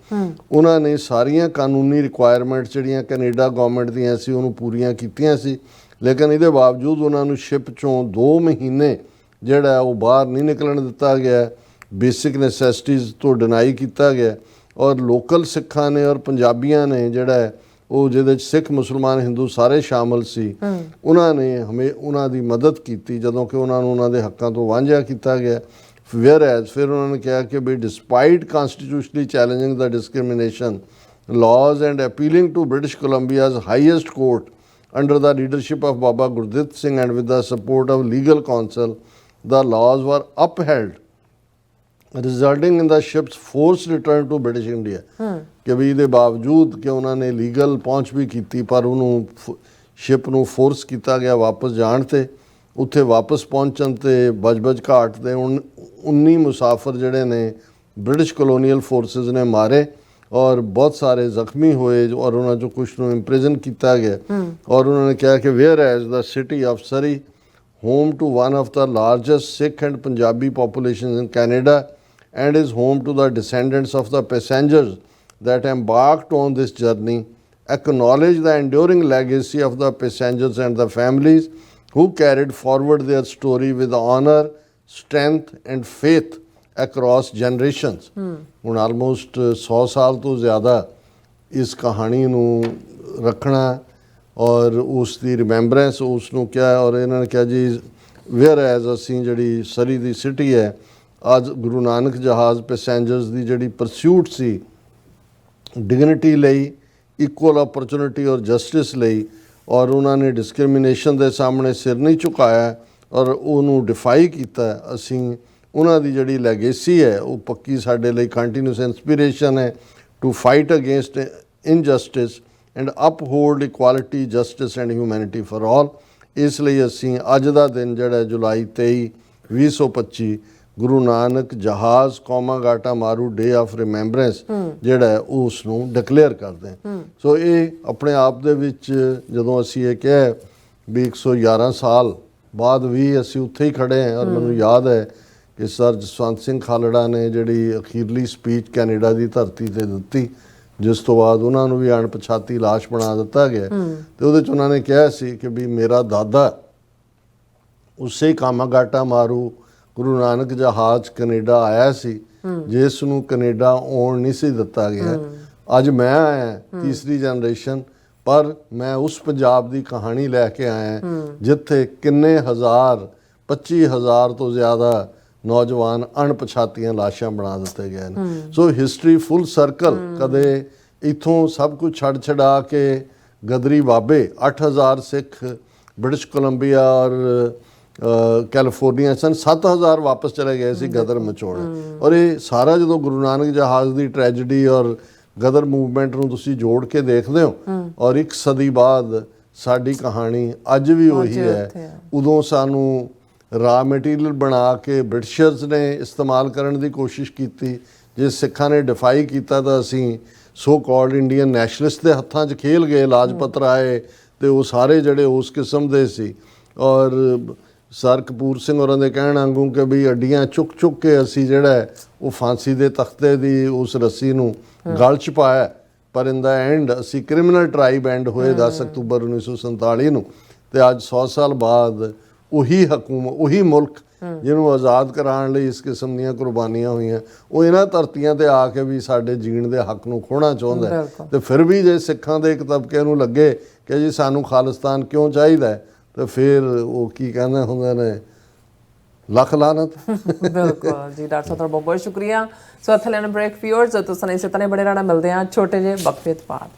ਉਹਨਾਂ ਨੇ ਸਾਰੀਆਂ ਕਾਨੂੰਨੀ ਰਿਕੁਆਇਰਮੈਂਟਸ ਜਿਹੜੀਆਂ ਕੈਨੇਡਾ ਗਵਰਨਮੈਂਟ ਦੀਆਂ ਸੀ ਉਹਨੂੰ ਪੂਰੀਆਂ ਕੀਤੀਆਂ ਸੀ, ਲੇਕਿਨ ਇਹਦੇ ਬਾਵਜੂਦ ਉਹਨਾਂ ਨੂੰ ਸ਼ਿਪ 'ਚੋਂ 2 ਮਹੀਨੇ ਜਿਹੜਾ ਉਹ ਬਾਹਰ ਨਹੀਂ ਨਿਕਲਣ ਦਿੱਤਾ ਗਿਆ, ਬੇਸਿਕ ਨੈਸੈਸਿਟੀਜ਼ ਤੋਂ ਡਿਨਾਈ ਕੀਤਾ ਗਿਆ ਔਰ ਲੋਕਲ ਸਿੱਖਾਂ ਨੇ ਔਰ ਪੰਜਾਬੀਆਂ ਨੇ ਜਿਹੜਾ ਉਹ ਜਿਹਦੇ 'ਚ ਸਿੱਖ ਮੁਸਲਮਾਨ ਹਿੰਦੂ ਸਾਰੇ ਸ਼ਾਮਲ ਸੀ ਉਹਨਾਂ ਨੇ ਉਹਨਾਂ ਦੀ ਮਦਦ ਕੀਤੀ ਜਦੋਂ ਕਿ ਉਹਨਾਂ ਨੂੰ ਉਹਨਾਂ ਦੇ ਹੱਕਾਂ ਤੋਂ ਵਾਂਝਿਆ ਕੀਤਾ ਗਿਆ। ਫਿਰ ਉਹਨਾਂ ਨੇ ਕਿਹਾ ਕਿ ਵੀ ਡਿਸਪਾਈਟ ਕਨਸਟੀਟਿਊਸ਼ਨਲੀ ਚੈਲੰਜਿੰਗ ਦਾ discrimination laws and appealing to British Columbia's highest court under the leadership of Baba Gurditt Singh and with the support of legal counsel, the laws were upheld, resulting in the ship's forced return to British India। ਕਿ ਵੀ ਇਹਦੇ ਬਾਵਜੂਦ ਕਿ ਉਹਨਾਂ ਨੇ legal ਪਹੁੰਚ ਵੀ ਕੀਤੀ ਪਰ ਉਹਨੂੰ ਸ਼ਿਪ ਨੂੰ ਫੋਰਸ ਕੀਤਾ ਗਿਆ ਵਾਪਸ ਜਾਣ ਤੇ ਉੱਥੇ ਵਾਪਸ ਪਹੁੰਚਣ ਤੇ ਬਜਬਜ ਘਾਟ ਦੇ 19 ਮੁਸਾਫਰ ਜਿਹੜੇ ਨੇ ਬ੍ਰਿਟਿਸ਼ ਕਲੋਨੀਅਲ ਫੋਰਸਿਸ ਨੇ ਮਾਰੇ ਔਰ ਬਹੁਤ ਸਾਰੇ ਜ਼ਖਮੀ ਹੋਏ ਔਰ ਉਹਨਾਂ 'ਚੋਂ ਕੁਛ ਨੂੰ ਇੰਪ੍ਰਿਜ਼ਨ ਕੀਤਾ ਗਿਆ ਔਰ ਉਹਨਾਂ ਨੇ ਕਿਹਾ ਕਿ whereas the city of Surrey home to one of the largest Sikh and Punjabi populations in Canada and is home to the descendants of the passengers that embarked on this journey, acknowledge the enduring legacy of the passengers and the families who carried forward their story with honor, strength and faith across generations। ਹੁਣ almost 100 ਸਾਲ ਤੋਂ ਜ਼ਿਆਦਾ ਇਸ ਕਹਾਣੀ ਨੂੰ ਰੱਖਣਾ ਔਰ ਉਸ ਦੀ ਰਿਮੈਂਬਰੈਂਸ ਉਸ ਨੂੰ ਕਿਹਾ ਔਰ ਇਹਨਾਂ ਨੇ ਕਿਹਾ ਜੀ ਵੇਅਰ ਐਜ਼ ਅਸੀਂ ਜਿਹੜੀ ਸਰੀ ਦੀ ਸਿਟੀ ਹੈ ਅੱਜ ਗੁਰੂ ਨਾਨਕ ਜਹਾਜ਼ ਪੈਸੇਂਜਰਸ ਦੀ ਜਿਹੜੀ ਪਰਸਿਊਟ ਸੀ ਡਿਗਨਿਟੀ ਲਈ, ਇਕੁਅਲ ਅਪਰਚੁਨਿਟੀ ਔਰ ਜਸਟਿਸ ਲਈ ਔਰ ਉਹਨਾਂ ਨੇ ਡਿਸਕ੍ਰਿਮੀਨੇਸ਼ਨ ਦੇ ਸਾਹਮਣੇ ਸਿਰ ਨਹੀਂ ਝੁਕਾਇਆ ਔਰ ਉਹਨੂੰ ਡਿਫਾਈ ਕੀਤਾ। ਅਸੀਂ ਉਹਨਾਂ ਦੀ ਜਿਹੜੀ ਲੈਗੇਸੀ ਹੈ ਉਹ ਪੱਕੀ ਸਾਡੇ ਲਈ ਕੰਟੀਨਿਊਸ ਇੰਸਪੀਰੇਸ਼ਨ ਹੈ to fight against injustice and uphold equality justice and humanity for all. ਇਸ ਲਈ ਅਸੀਂ ਅੱਜ ਦਾ ਦਿਨ ਜਿਹੜਾ ਜੁਲਾਈ 23 2025 ਗੁਰੂ ਨਾਨਕ ਜਹਾਜ਼ ਕੌਮਾਗਾਟਾ ਮਾਰੂ ਡੇ ਆਫ ਰਿਮੈਂਬਰੈਂਸ ਜਿਹੜਾ ਉਸ ਨੂੰ ਡਿਕਲੇਅਰ ਕਰਦੇ ਹਾਂ। ਸੋ ਇਹ ਆਪਣੇ ਆਪ ਦੇ ਵਿੱਚ ਜਦੋਂ ਅਸੀਂ ਇਹ ਕਿਹਾ ਵੀ 111 ਸਾਲ ਬਾਅਦ ਵੀ ਅਸੀਂ ਉੱਥੇ ਹੀ ਖੜੇ ਹਾਂ ਔਰ ਮੈਨੂੰ ਯਾਦ ਹੈ ਕਿ ਸਰ ਜਸਵੰਤ ਸਿੰਘ ਖਾਲੜਾ ਨੇ ਜਿਹੜੀ ਅਖੀਰਲੀ ਸਪੀਚ ਕੈਨੇਡਾ ਦੀ ਧਰਤੀ ਤੇ ਦਿੱਤੀ ਜਿਸ ਤੋਂ ਬਾਅਦ ਉਹਨਾਂ ਨੂੰ ਵੀ ਅਣਪਛਾਤੀ ਲਾਸ਼ ਬਣਾ ਦਿੱਤਾ ਗਿਆ ਤੇ ਉਹਦੇ 'ਚ ਉਹਨਾਂ ਨੇ ਕਿਹਾ ਸੀ ਕਿ ਵੀ ਮੇਰਾ ਦਾਦਾ ਉਸੇ ਕੌਮਾਗਾਟਾ ਮਾਰੂ ਗੁਰੂ ਨਾਨਕ ਜਹਾਜ਼ ਕੈਨੇਡਾ ਆਇਆ ਸੀ ਜਿਸ ਨੂੰ ਕੈਨੇਡਾ ਆਉਣ ਨਹੀਂ ਸੀ ਦਿੱਤਾ ਗਿਆ। ਅੱਜ ਮੈਂ ਆਇਆ ਤੀਸਰੀ ਜਨਰੇਸ਼ਨ ਪਰ ਮੈਂ ਉਸ ਪੰਜਾਬ ਦੀ ਕਹਾਣੀ ਲੈ ਕੇ ਆਇਆ ਜਿੱਥੇ ਕਿੰਨੇ ਹਜ਼ਾਰ 25,000 ਤੋਂ ਜ਼ਿਆਦਾ ਨੌਜਵਾਨ ਅਣਪਛਾਤੀਆਂ ਲਾਸ਼ਾਂ ਬਣਾ ਦਿੱਤੇ ਗਏ ਨੇ। ਸੋ ਹਿਸਟਰੀ ਫੁੱਲ ਸਰਕਲ, ਕਦੇ ਇੱਥੋਂ ਸਭ ਕੁਝ ਛੱਡ ਛਡਾ ਕੇ ਗਦਰੀ ਬਾਬੇ 8,000 ਸਿੱਖ ਬ੍ਰਿਟਿਸ਼ ਕੋਲੰਬੀਆ ਔਰ ਕੈਲੀਫੋਰਨੀਆ ਸਨ, 7,000 ਵਾਪਸ ਚਲੇ ਗਏ ਸੀ ਗਦਰ ਮਚਾਉਣ। ਔਰ ਇਹ ਸਾਰਾ ਜਦੋਂ ਗੁਰੂ ਨਾਨਕ ਜਹਾਜ਼ ਦੀ ਟ੍ਰੈਜਡੀ ਔਰ ਗਦਰ ਮੂਵਮੈਂਟ ਨੂੰ ਤੁਸੀਂ ਜੋੜ ਕੇ ਦੇਖਦੇ ਹੋ, ਔਰ ਇੱਕ ਸਦੀ ਬਾਅਦ ਸਾਡੀ ਕਹਾਣੀ ਅੱਜ ਵੀ ਉਹੀ ਹੈ। ਉਦੋਂ ਸਾਨੂੰ ਰਾ ਮਟੀਰੀਅਲ ਬਣਾ ਕੇ ਬ੍ਰਿਟਿਸ਼ਰਸ ਨੇ ਇਸਤੇਮਾਲ ਕਰਨ ਦੀ ਕੋਸ਼ਿਸ਼ ਕੀਤੀ। ਜੇ ਸਿੱਖਾਂ ਨੇ ਡਿਫਾਈ ਕੀਤਾ ਤਾਂ ਅਸੀਂ ਸੋ ਕਾਲਡ ਇੰਡੀਅਨ ਨੈਸ਼ਨਲਿਸਟ ਦੇ ਹੱਥਾਂ 'ਚ ਖੇਲ ਗਏ। ਲਾਜਪਤ ਰਾਏ ਤੇ ਉਹ ਸਾਰੇ ਜਿਹੜੇ ਉਸ ਕਿਸਮ ਦੇ ਸੀ। ਔਰ ਸਰ ਕਪੂਰ ਸਿੰਘ ਹੋਰਾਂ ਦੇ ਕਹਿਣ ਵਾਂਗੂ ਕਿ ਵੀ ਅੱਡੀਆਂ ਚੁੱਕ ਚੁੱਕ ਕੇ ਅਸੀਂ ਜਿਹੜਾ ਉਹ ਫਾਂਸੀ ਦੇ ਤਖਤੇ ਦੀ ਉਸ ਰੱਸੀ ਨੂੰ ਗਲ 'ਚ ਪਾਇਆ। ਪਰ ਇਨ ਦਾ ਐਂਡ ਅਸੀਂ ਕ੍ਰਿਮੀਨਲ ਟਰਾਈਬ ਐਂਡ ਹੋਏ 10 ਅਕਤੂਬਰ 1947 ਨੂੰ। ਤੇ ਅੱਜ 100 ਸਾਲ ਬਾਅਦ ਉਹੀ ਹਕੂਮਤ, ਉਹੀ ਮੁਲਕ ਜਿਹਨੂੰ ਆਜ਼ਾਦ ਕਰਾਉਣ ਲਈ ਇਸ ਕਿਸਮ ਦੀਆਂ ਕੁਰਬਾਨੀਆਂ ਹੋਈਆਂ, ਉਹ ਇਹਨਾਂ ਧਰਤੀਆਂ ਤੇ ਆ ਕੇ ਵੀ ਸਾਡੇ ਜੀਣ ਦੇ ਹੱਕ ਨੂੰ ਖੋਹਣਾ ਚਾਹੁੰਦਾ ਹੈ। ਤੇ ਫਿਰ ਵੀ ਜੇ ਸਿੱਖਾਂ ਦੇ ਇੱਕ ਤਬਕੇ ਨੂੰ ਲੱਗੇ ਕਿ ਜੀ ਸਾਨੂੰ ਖਾਲਿਸਤਾਨ ਕਿਉਂ ਚਾਹੀਦਾ, ਤੇ ਫਿਰ ਉਹ ਕੀ ਕਹਿੰਦੇ ਹੁੰਦੇ ਨੇ, ਲੱਖ ਲਾਨਤ। ਬਿਲਕੁਲ ਜੀ ਡਾਕਟਰ ਸਾਹਿਬ, ਬਹੁਤ ਬਹੁਤ ਸ਼ੁਕਰੀਆ। ਸੋ ਇੱਥੇ ਲੈਣ ਬ੍ਰੇਕ, ਵਿਊਅਰਸ ਤੁਸੀਂ ਇਸੇ ਤਰ੍ਹਾਂ ਬੜੇ ਰਹਿਣਾ। ਮਿਲਦੇ ਹਾਂ ਛੋਟੇ ਜਿਹੇ ਵਕਫੇ ਤੋਂ ਬਾਅਦ।